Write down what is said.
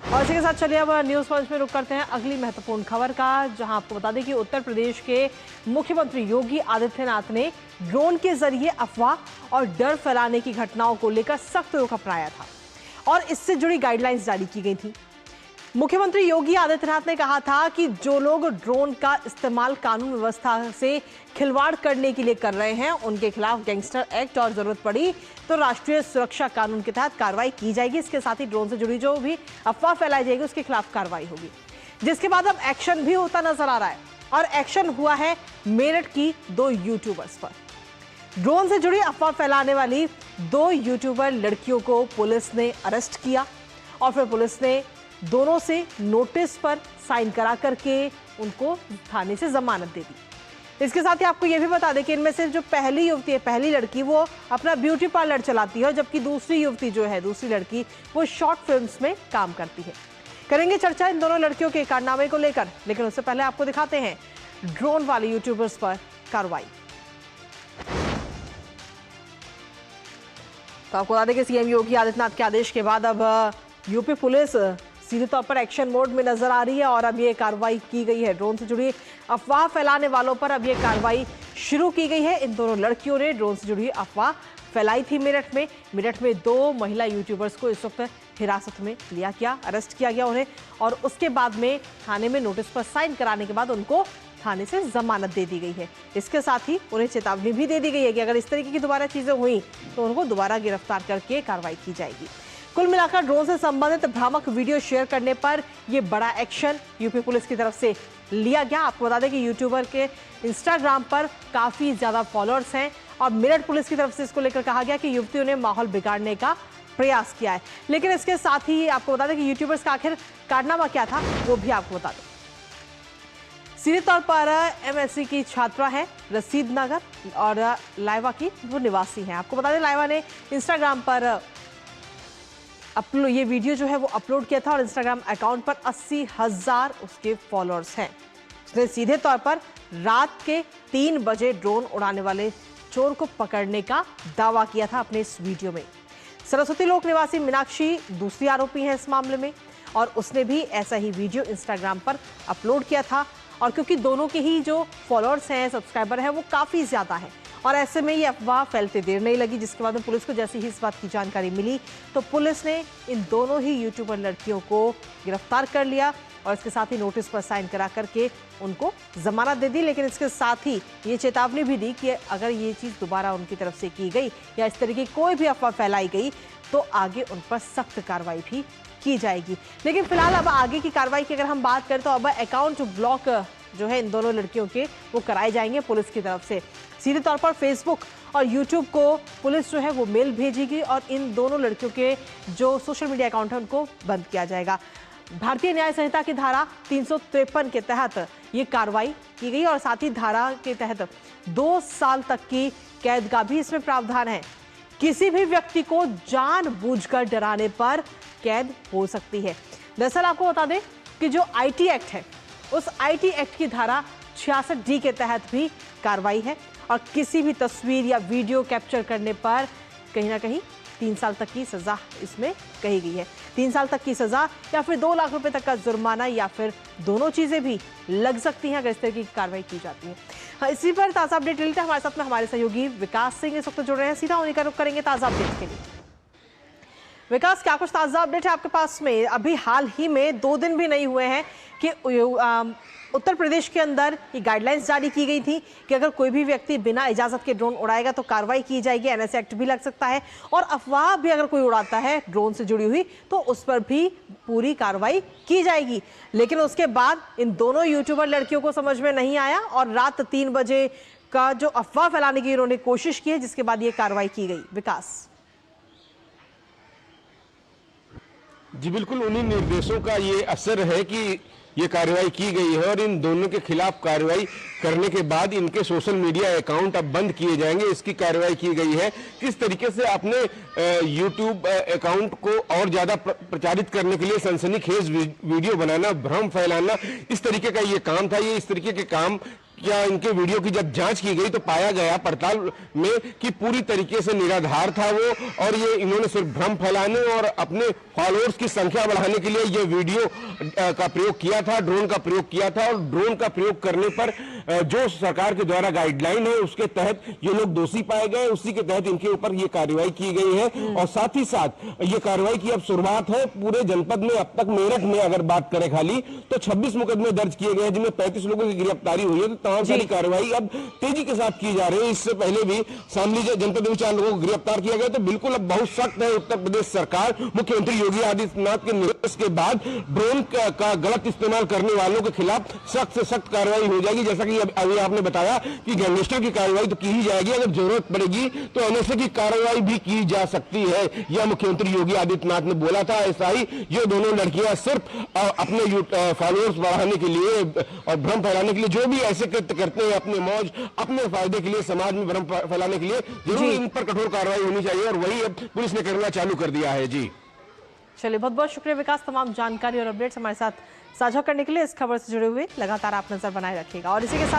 और इसी के साथ चलिए अब न्यूज पंच में रुक करते हैं अगली महत्वपूर्ण खबर का, जहां आपको बता दें कि उत्तर प्रदेश के मुख्यमंत्री योगी आदित्यनाथ ने ड्रोन के जरिए अफवाह और डर फैलाने की घटनाओं को लेकर सख्त रुख अपनाया था और इससे जुड़ी गाइडलाइंस जारी की गई थी। मुख्यमंत्री योगी आदित्यनाथ ने कहा था कि जो लोग ड्रोन का इस्तेमाल कानून व्यवस्था से खिलवाड़ करने के लिए कर रहे हैं, उनके खिलाफ गैंगस्टर एक्ट और जरूरत पड़ी तो राष्ट्रीय सुरक्षा कानून के तहत कार्रवाई की जाएगी। इसके साथ ही ड्रोन से जुड़ी जो भी अफवाह फैलाई जाएगी उसके खिलाफ कार्रवाई होगी, जिसके बाद अब एक्शन भी होता नजर आ रहा है। और एक्शन हुआ है मेरठ की 2 यूट्यूबर्स पर। ड्रोन से जुड़ी अफवाह फैलाने वाली 2 यूट्यूबर लड़कियों को पुलिस ने अरेस्ट किया और फिर पुलिस ने दोनों से नोटिस पर साइन करा करके उनको थाने से जमानत दे दी। इसके साथ ही आपको यह भी बता दें कि इनमें से जो पहली युवती है, पहली लड़की, वो अपना ब्यूटी पार्लर चलाती है, जबकि दूसरी युवती जो है, दूसरी लड़की, वो शॉर्ट फिल्म्स में काम करती है। करेंगे चर्चा इन दोनों लड़कियों के कारनामे को लेकर, लेकिन उससे पहले आपको दिखाते हैं ड्रोन वाले यूट्यूबर्स पर कार्रवाई। तो आपको बता दें कि सीएम योगी आदित्यनाथ के आदेश के बाद अब यूपी पुलिस सीधे तौर पर एक्शन मोड में नजर आ रही है और अब ये कार्रवाई की गई है। ड्रोन से जुड़ी अफवाह फैलाने वालों पर अब ये कार्रवाई शुरू की गई है। इन दोनों लड़कियों ने ड्रोन से जुड़ी अफवाह फैलाई थी मेरठ में। मेरठ में 2 महिला यूट्यूबर्स को इस वक्त हिरासत में लिया गया, अरेस्ट किया गया उन्हें, और उसके बाद में थाने में नोटिस पर साइन कराने के बाद उनको थाने से जमानत दे दी गई है। इसके साथ ही उन्हें चेतावनी भी दे दी गई है कि अगर इस तरीके की दोबारा चीजें हुई तो उनको दोबारा गिरफ्तार करके कार्रवाई की जाएगी। कुल मिलाकर ड्रोन से संबंधित भ्रामक वीडियो शेयर करने पर यह बड़ा एक्शन यूपी पुलिस की तरफ से लिया गया। आपको बता दें कि यूट्यूबर के इंस्टाग्राम पर काफी ज्यादा फॉलोअर्स हैं और मेरठ पुलिस की तरफ से इसको लेकर कहा गया कि युवतियों ने माहौल बिगाड़ने का प्रयास किया है। लेकिन इसके साथ ही आपको बता दें कि यूट्यूबर्स का आखिर कारनामा क्या था वो भी आपको बता दें। सीधे तौर पर एमएससी की छात्रा है रसीद नगर और लाइवा की वो निवासी हैं। आपको बता दें लाइवा ने इंस्टाग्राम पर ये वीडियो जो है वो अपलोड किया था और इंस्टाग्राम अकाउंट पर 80,000 उसके फॉलोअर्स हैं। उसने सीधे तौर पर रात के 3 बजे ड्रोन उड़ाने वाले चोर को पकड़ने का दावा किया था अपने इस वीडियो में। सरस्वती लोक निवासी मीनाक्षी दूसरी आरोपी है इस मामले में और उसने भी ऐसा ही वीडियो इंस्टाग्राम पर अपलोड किया था। और क्योंकि दोनों के ही जो फॉलोअर्स हैं, सब्सक्राइबर हैं, वो काफ़ी ज़्यादा है और ऐसे में ये अफवाह फैलते देर नहीं लगी, जिसके बाद में पुलिस को जैसे ही इस बात की जानकारी मिली तो पुलिस ने इन दोनों ही यूट्यूबर लड़कियों को गिरफ्तार कर लिया और इसके साथ ही नोटिस पर साइन करा करके उनको जमानत दे दी। लेकिन इसके साथ ही ये चेतावनी भी दी कि अगर ये चीज़ दोबारा उनकी तरफ से की गई या इस तरीके की कोई भी अफवाह फैलाई गई तो आगे उन पर सख्त कार्रवाई भी की जाएगी। लेकिन फिलहाल अब आगे की कार्रवाई की अगर हम बात करें तो अब अकाउंट ब्लॉक जो है इन दोनों लड़कियों के वो कराए जाएंगे पुलिस की तरफ से। सीधे तौर पर फेसबुक और यूट्यूब को पुलिस जो है वो मेल भेजेगी और इन दोनों लड़कियों के जो सोशल मीडिया अकाउंट है उनको बंद किया जाएगा। भारतीय न्याय संहिता की धारा 353 के तहत ये कार्रवाई की गई और साथ ही धारा के तहत 2 साल तक की कैद का भी इसमें प्रावधान है। किसी भी व्यक्ति को जानबूझकर डराने पर कैद हो सकती है। दरअसल आपको बता दें कि जो आईटी एक्ट है उस आईटी एक्ट की धारा 66D के तहत भी कार्रवाई है और किसी भी तस्वीर या वीडियो कैप्चर करने पर कहीं ना कहीं 3 साल तक की सजा इसमें कही गई है। 3 साल तक की सजा या फिर 2 लाख रुपए तक का जुर्माना या फिर दोनों चीजें भी लग सकती हैं अगर इस तरह की कार्रवाई की जाती है। हाँ, इसी पर ताज़ा अपडेट लेते हैं हमारे साथ में हमारे सहयोगी विकास सिंह इस वक्त जुड़ रहे हैं। सीधा उन्हीं का रुख करेंगे ताज़ा अपडेट के लिए। विकास, क्या कुछ ताज़ा अपडेट है आपके पास में? अभी हाल ही में 2 दिन भी नहीं हुए हैं कि उत्तर प्रदेश के अंदर ये गाइडलाइंस जारी की गई थी कि अगर कोई भी व्यक्ति बिना इजाजत के ड्रोन उड़ाएगा तो कार्रवाई की जाएगी, एनएसए एक्ट भी लग सकता है और अफवाह भी अगर कोई उड़ाता है ड्रोन से जुड़ी हुई तो उस पर भी पूरी कार्रवाई की जाएगी। लेकिन उसके बाद इन दोनों यूट्यूबर लड़कियों को समझ में नहीं आया और रात 3 बजे का जो अफवाह फैलाने की उन्होंने कोशिश की है, जिसके बाद ये कार्रवाई की गई। विकास जी बिल्कुल, उन्हीं निर्देशों का ये असर है कि ये कार्रवाई की गई है और इन दोनों के खिलाफ कार्रवाई करने के बाद इनके सोशल मीडिया अकाउंट अब बंद किए जाएंगे, इसकी कार्रवाई की गई है। किस तरीके से अपने यूट्यूब अकाउंट को और ज्यादा प्रचारित करने के लिए सनसनीखेज वीडियो बनाना, भ्रम फैलाना, इस तरीके का ये काम था। ये इस तरीके के काम क्या इनके वीडियो की जब जांच की गई तो पाया गया पड़ताल में कि पूरी तरीके से निराधार था वो, और ये इन्होंने सिर्फ भ्रम फैलाने और अपने फॉलोअर्स की संख्या बढ़ाने के लिए ये वीडियो का प्रयोग किया था, ड्रोन का प्रयोग किया था। और ड्रोन का प्रयोग करने पर जो सरकार के द्वारा गाइडलाइन है उसके तहत ये लोग दोषी पाए गए, उसी के तहत इनके ऊपर ये कार्रवाई की गई है। और साथ ही साथ ये कार्रवाई की अब शुरुआत है। पूरे जनपद में अब तक मेरठ में अगर बात करें खाली तो 26 मुकदमे दर्ज किए गए हैं, जिनमें 35 लोगों की गिरफ्तारी हुई है। तो तमाम सारी कार्रवाई अब तेजी के साथ की जा रही है। इससे पहले भी शामली जनपद में 4 लोगों को गिरफ्तार किया गया। तो बिल्कुल अब बहुत सख्त है उत्तर प्रदेश सरकार। मुख्यमंत्री योगी आदित्यनाथ के निर्देश के बाद ड्रोन का गलत इस्तेमाल करने वालों के खिलाफ सख्त से सख्त कार्रवाई हो जाएगी। जैसा कि अभी आपने बताया कि गैंगस्टर की कार्रवाई तो की ही जाएगी, अगर जरूरत पड़ेगी तो एनएसए की कार्रवाई भी की जा सकती है। यह मुख्यमंत्री योगी आदित्यनाथ ने बोला था। ऐसा ही ये दोनों लड़कियां सिर्फ अपने फॉलोअर्स बढ़ाने के लिए और भ्रम फैलाने के लिए जो भी ऐसे कृत्य करते हैं अपने मौज अपने फायदे के लिए, समाज में भ्रम फैलाने के लिए, जरूर इन पर कठोर कार्रवाई होनी चाहिए। और वही अब पुलिस ने करना चालू कर दिया है। जी चलिए, बहुत बहुत शुक्रिया विकास, तमाम जानकारी और अपडेट्स हमारे साथ साझा करने के लिए। इस खबर से जुड़े हुए लगातार आप नजर बनाए रखिएगा और इसी के साथ